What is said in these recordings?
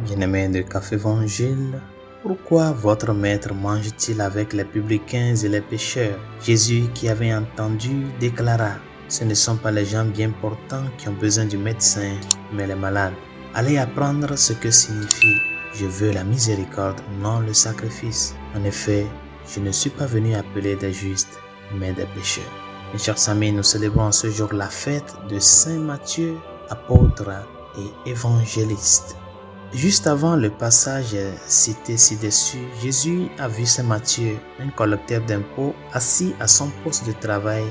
Bien-aimés de Café Évangile, pourquoi votre maître mange-t-il avec les publicains et les pécheurs? Jésus, qui avait entendu, déclara: ce ne sont pas les gens bien portants qui ont besoin du médecin, mais les malades. Allez apprendre ce que signifie « Je veux la miséricorde, non le sacrifice ». En effet, je ne suis pas venu appeler des justes, mais des pécheurs. Mes chers amis, nous célébrons ce jour la fête de Saint Matthieu, apôtre et évangéliste. Juste avant le passage cité ci-dessus, Jésus a vu Saint Matthieu, un collecteur d'impôts, assis à son poste de travail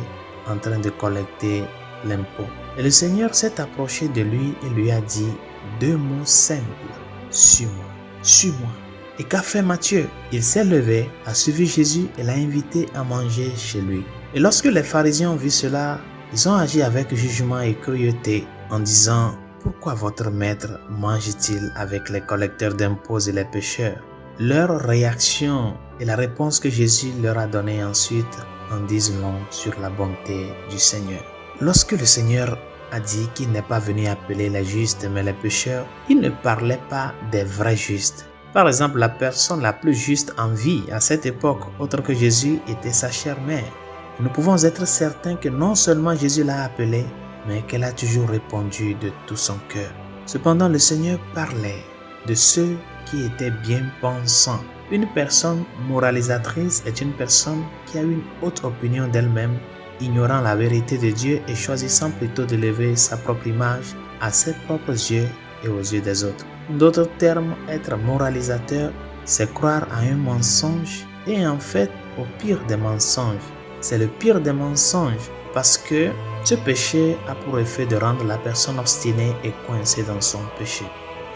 en train de collecter l'impôt. Et le Seigneur s'est approché de lui et lui a dit deux mots simples: suis-moi, suis-moi. Et qu'a fait Matthieu? Il s'est levé, a suivi Jésus et l'a invité à manger chez lui. Et lorsque les pharisiens ont vu cela, ils ont agi avec jugement et cruauté en disant: pourquoi votre maître mange-t-il avec les collecteurs d'impôts et les pécheurs? Leur réaction et la réponse que Jésus leur a donnée ensuite en disent long sur la bonté du Seigneur. Lorsque le Seigneur a dit qu'il n'est pas venu appeler les justes mais les pécheurs, il ne parlait pas des vrais justes. Par exemple, la personne la plus juste en vie à cette époque, autre que Jésus, était sa chère mère. Nous pouvons être certains que non seulement Jésus l'a appelée, mais qu'elle a toujours répondu de tout son cœur. Cependant, le Seigneur parlait de ceux qui étaient bien pensants. Une personne moralisatrice est une personne qui a une haute opinion d'elle-même, ignorant la vérité de Dieu et choisissant plutôt d'élever sa propre image à ses propres yeux et aux yeux des autres. D'autres termes, être moralisateur, c'est croire à un mensonge et en fait au pire des mensonges. C'est le pire des mensonges parce que ce péché a pour effet de rendre la personne obstinée et coincée dans son péché.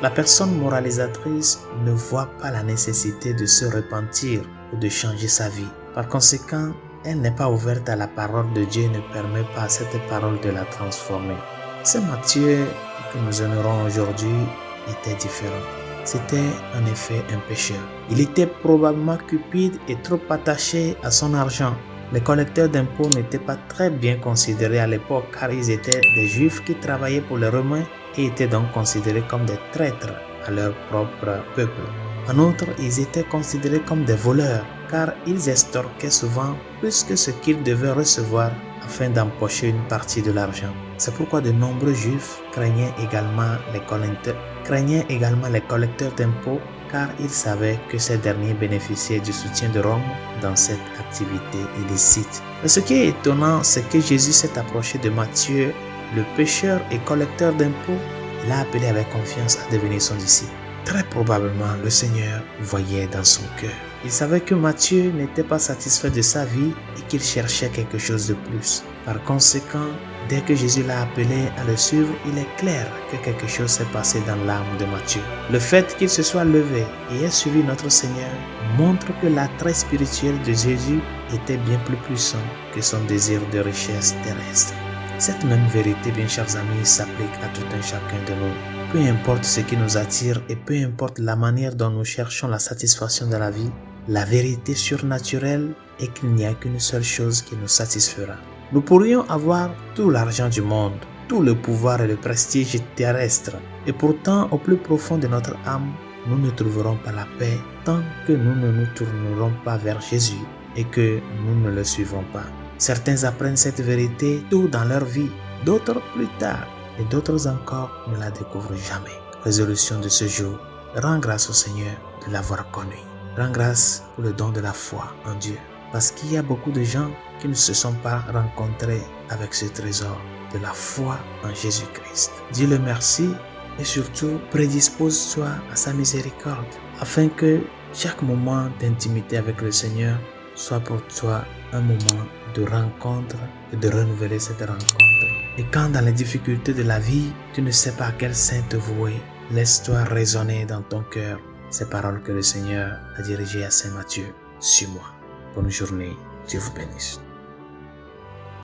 La personne moralisatrice ne voit pas la nécessité de se repentir ou de changer sa vie. Par conséquent, elle n'est pas ouverte à la parole de Dieu et ne permet pas à cette parole de la transformer. Saint Matthieu, que nous honorons aujourd'hui, était différent. C'était en effet un pécheur. Il était probablement cupide et trop attaché à son argent. Les collecteurs d'impôts n'étaient pas très bien considérés à l'époque car ils étaient des juifs qui travaillaient pour les Romains et étaient donc considérés comme des traîtres à leur propre peuple. En outre, ils étaient considérés comme des voleurs car ils extorquaient souvent plus que ce qu'ils devaient recevoir afin d'empocher une partie de l'argent. C'est pourquoi de nombreux juifs craignaient également les collecteurs d'impôts car ils savaient que ces derniers bénéficiaient du soutien de Rome dans cette activité illicite. Mais ce qui est étonnant, c'est que Jésus s'est approché de Matthieu, le pécheur et collecteur d'impôts. Il l'a appelé avec confiance à devenir son disciple. Très probablement, le Seigneur voyait dans son cœur. Il savait que Matthieu n'était pas satisfait de sa vie et qu'il cherchait quelque chose de plus. Par conséquent, dès que Jésus l'a appelé à le suivre, il est clair que quelque chose s'est passé dans l'âme de Matthieu. Le fait qu'il se soit levé et ait suivi notre Seigneur montre que l'attrait spirituel de Jésus était bien plus puissant que son désir de richesse terrestre. Cette même vérité, bien chers amis, s'applique à tout un chacun de nous. Peu importe ce qui nous attire et peu importe la manière dont nous cherchons la satisfaction dans la vie, la vérité surnaturelle est qu'il n'y a qu'une seule chose qui nous satisfera. Nous pourrions avoir tout l'argent du monde, tout le pouvoir et le prestige terrestre, et pourtant au plus profond de notre âme, nous ne trouverons pas la paix tant que nous ne nous tournerons pas vers Jésus et que nous ne le suivrons pas. Certains apprennent cette vérité tôt dans leur vie, d'autres plus tard, et d'autres encore ne la découvrent jamais. Résolution de ce jour: rends grâce au Seigneur de l'avoir connu. Rends grâce pour le don de la foi en Dieu, parce qu'il y a beaucoup de gens qui ne se sont pas rencontrés avec ce trésor de la foi en Jésus-Christ. Dis-le merci et surtout prédispose-toi à sa miséricorde afin que chaque moment d'intimité avec le Seigneur soit pour toi un moment de rencontre et de renouveler cette rencontre. Et quand dans les difficultés de la vie, tu ne sais pas à quel saint te vouer, laisse-toi résonner dans ton cœur ces paroles que le Seigneur a dirigées à Saint Matthieu. Suis-moi. Bonne journée. Dieu vous bénisse.